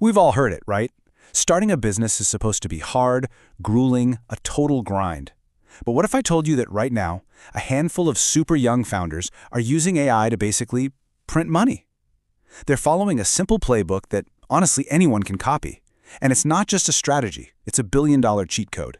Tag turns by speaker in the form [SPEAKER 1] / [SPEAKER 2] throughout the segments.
[SPEAKER 1] We've all heard it, right? Starting a business is supposed to be hard, grueling, a total grind. But what if I told you that right now, a handful of super young founders are using AI to basically print money? They're following a simple playbook that, honestly, anyone can copy. And it's not just a strategy, it's a billion-dollar cheat code.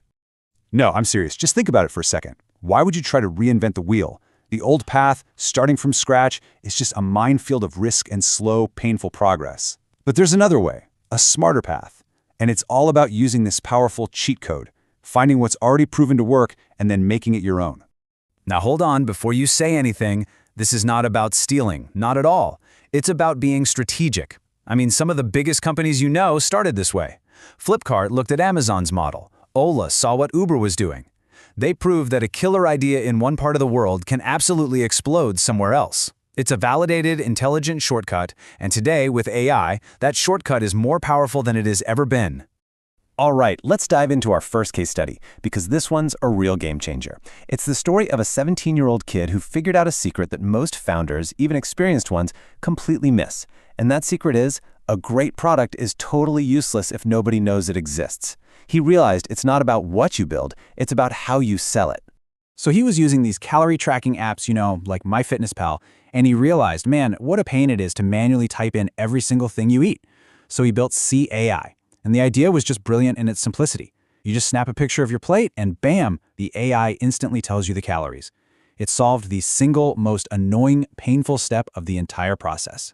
[SPEAKER 1] No, I'm serious. Just think about it for a second. Why would you try to reinvent the wheel? The old path, starting from scratch, is just a minefield of risk and slow, painful progress. But there's another way, a smarter path. And it's all about using this powerful cheat code, finding what's already proven to work, and then making it your own.
[SPEAKER 2] Now hold on, before you say anything, this is not about stealing, not at all. It's about being strategic. I mean, some of the biggest companies you know started this way. Flipkart looked at Amazon's model. Ola saw what Uber was doing. They proved that a killer idea in one part of the world can absolutely explode somewhere else. It's a validated, intelligent shortcut, and today, with AI, that shortcut is more powerful than it has ever been.
[SPEAKER 3] All right, let's dive into our first case study, because this one's a real game changer. It's the story of a 17-year-old kid who figured out a secret that most founders, even experienced ones, completely miss. And that secret is, a great product is totally useless if nobody knows it exists. He realized it's not about what you build, it's about how you sell it.
[SPEAKER 1] So he was using these calorie tracking apps, like MyFitnessPal, and he realized, man, what a pain it is to manually type in every single thing you eat. So he built CAI. And the idea was just brilliant in its simplicity. You just snap a picture of your plate and bam, the AI instantly tells you the calories. It solved the single most annoying, painful step of the entire process.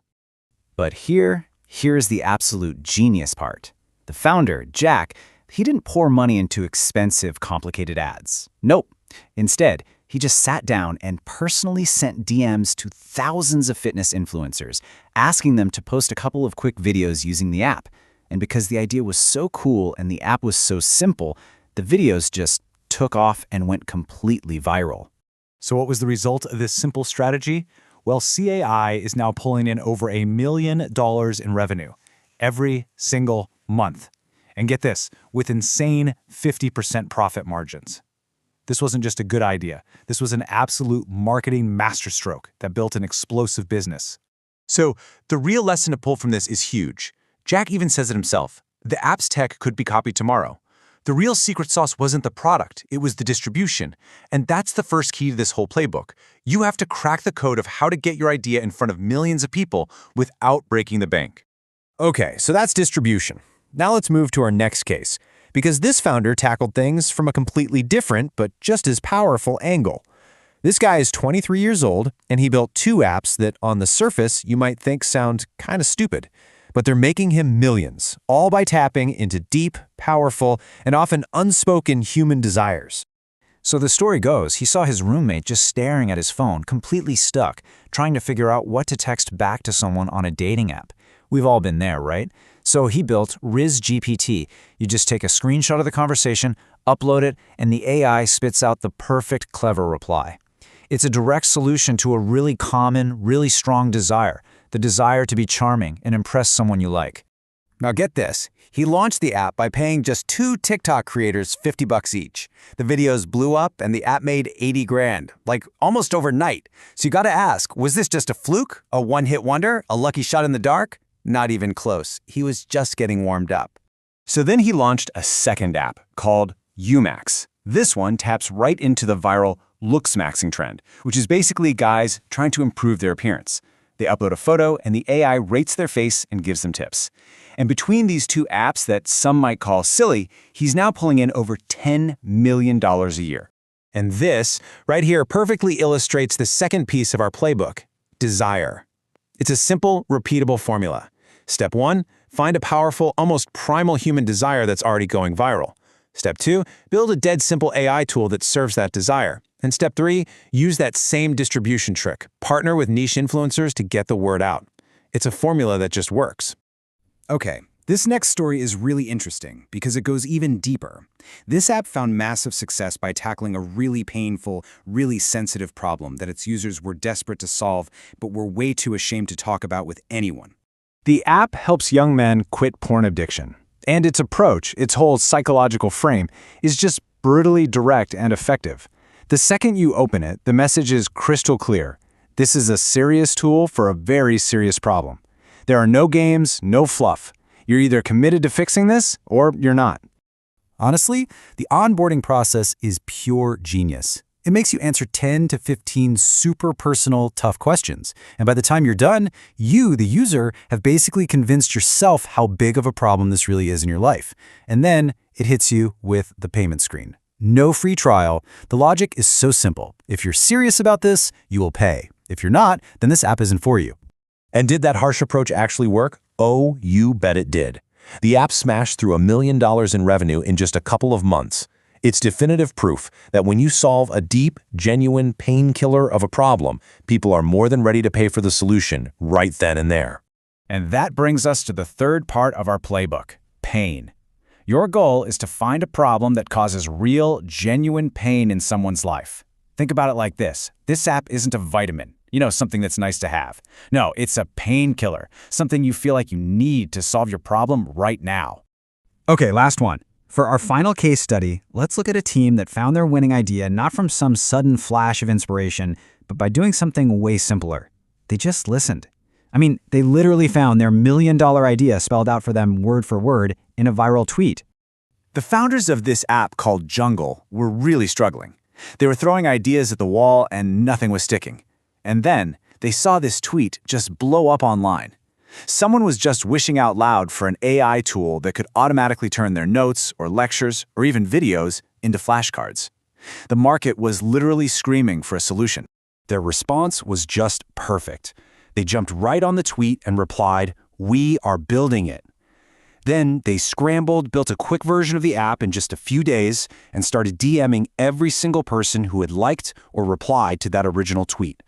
[SPEAKER 2] But here's the absolute genius part. The founder, Jack, he didn't pour money into expensive, complicated ads. Nope. Instead, he just sat down and personally sent DMs to thousands of fitness influencers, asking them to post a couple of quick videos using the app. And because the idea was so cool and the app was so simple, the videos just took off and went completely viral.
[SPEAKER 1] So what was the result of this simple strategy? Well, CAI is now pulling in over $1 million in revenue every single month. And get this, with insane 50% profit margins. This wasn't just a good idea. This was an absolute marketing masterstroke that built an explosive business.
[SPEAKER 4] So the real lesson to pull from this is huge. Jack even says it himself. The app's tech could be copied tomorrow. The real secret sauce wasn't the product, it was the distribution. And that's the first key to this whole playbook. You have to crack the code of how to get your idea in front of millions of people without breaking the bank.
[SPEAKER 3] Okay, so that's distribution. Now let's move to our next case, because this founder tackled things from a completely different but just as powerful angle. This guy is 23 years old, and he built 2 apps that, on the surface, you might think sound kind of stupid. But they're making him millions, all by tapping into deep, powerful, and often unspoken human desires.
[SPEAKER 2] So the story goes, he saw his roommate just staring at his phone, completely stuck, trying to figure out what to text back to someone on a dating app. We've all been there, right? So he built RizzGPT. You just take a screenshot of the conversation, upload it, and the AI spits out the perfect, clever reply. It's a direct solution to a really common, really strong desire, the desire to be charming and impress someone you like.
[SPEAKER 5] Now get this, he launched the app by paying just 2 TikTok creators $50 each. The videos blew up and the app made 80 grand, like almost overnight. So you gotta ask, was this just a fluke? A one-hit wonder? A lucky shot in the dark? Not even close. He was just getting warmed up.
[SPEAKER 3] So then he launched a second app called UMax. This one taps right into the viral looksmaxing trend, which is basically guys trying to improve their appearance. They upload a photo and the AI rates their face and gives them tips. And between these 2 apps that some might call silly, he's now pulling in over $10 million a year.
[SPEAKER 4] And this, right here, perfectly illustrates the second piece of our playbook, desire. It's a simple, repeatable formula. Step 1, find a powerful, almost primal human desire that's already going viral. Step 2, build a dead simple AI tool that serves that desire. And step 3, use that same distribution trick. Partner with niche influencers to get the word out. It's a formula that just works.
[SPEAKER 1] Okay, this next story is really interesting because it goes even deeper. This app found massive success by tackling a really painful, really sensitive problem that its users were desperate to solve but were way too ashamed to talk about with anyone.
[SPEAKER 3] The app helps young men quit porn addiction. And its approach, its whole psychological frame, is just brutally direct and effective. The second you open it, the message is crystal clear. This is a serious tool for a very serious problem. There are no games, no fluff.
[SPEAKER 1] You're either committed to fixing this or you're not.
[SPEAKER 5] Honestly, the onboarding process is pure genius. It makes you answer 10 to 15 super personal, tough questions. And by the time you're done, you, the user, have basically convinced yourself how big of a problem this really is in your life. And then it hits you with the payment screen. No free trial. The logic is so simple. If you're serious about this, you will pay. If you're not, then this app isn't for you.
[SPEAKER 3] And did that harsh approach actually work? Oh, you bet it did. The app smashed through $1 million in revenue in just a couple of months. It's definitive proof that when you solve a deep, genuine painkiller of a problem, people are more than ready to pay for the solution right then and there.
[SPEAKER 2] And that brings us to the third part of our playbook, pain. Your goal is to find a problem that causes real, genuine pain in someone's life. Think about it like this. This app isn't a vitamin, something that's nice to have. No, it's a painkiller, something you feel like you need to solve your problem right now.
[SPEAKER 1] Okay, last one. For our final case study, let's look at a team that found their winning idea not from some sudden flash of inspiration, but by doing something way simpler. They just listened. They literally found their $1 million idea spelled out for them word for word in a viral tweet.
[SPEAKER 2] The founders of this app called Jungle were really struggling. They were throwing ideas at the wall and nothing was sticking. And then they saw this tweet just blow up online. Someone was just wishing out loud for an AI tool that could automatically turn their notes or lectures or even videos into flashcards. The market was literally screaming for a solution.
[SPEAKER 5] Their response was just perfect. They jumped right on the tweet and replied, "We are building it." Then they scrambled, built a quick version of the app in just a few days, and started DMing every single person who had liked or replied to that original tweet.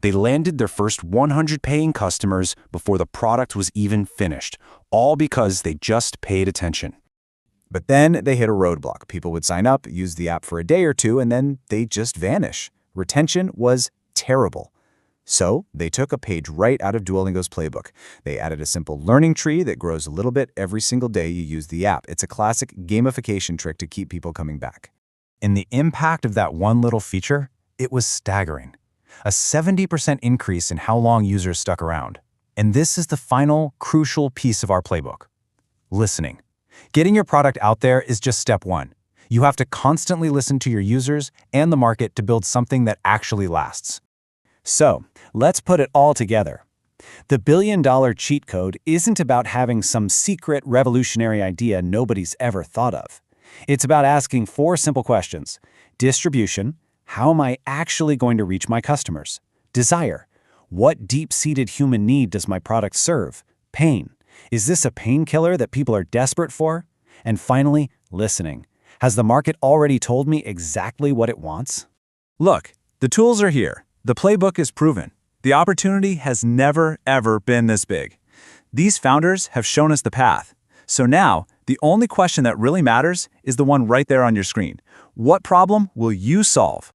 [SPEAKER 5] They landed their first 100 paying customers before the product was even finished, all because they just paid attention.
[SPEAKER 2] But then they hit a roadblock. People would sign up, use the app for a day or two, and then they'd just vanish. Retention was terrible. So they took a page right out of Duolingo's playbook. They added a simple learning tree that grows a little bit every single day you use the app. It's a classic gamification trick to keep people coming back.
[SPEAKER 1] And the impact of that one little feature, it was staggering. A 70% increase in how long users stuck around. And this is the final, crucial piece of our playbook. Listening. Getting your product out there is just step one. You have to constantly listen to your users and the market to build something that actually lasts. So, let's put it all together. The billion-dollar cheat code isn't about having some secret revolutionary idea nobody's ever thought of. It's about asking 4 simple questions. Distribution. How am I actually going to reach my customers? Desire. What deep-seated human need does my product serve? Pain. Is this a painkiller that people are desperate for? And finally, listening. Has the market already told me exactly what it wants?
[SPEAKER 4] Look, the tools are here. The playbook is proven. The opportunity has never, ever been this big. These founders have shown us the path. So now, the only question that really matters is the one right there on your screen. What problem will you solve?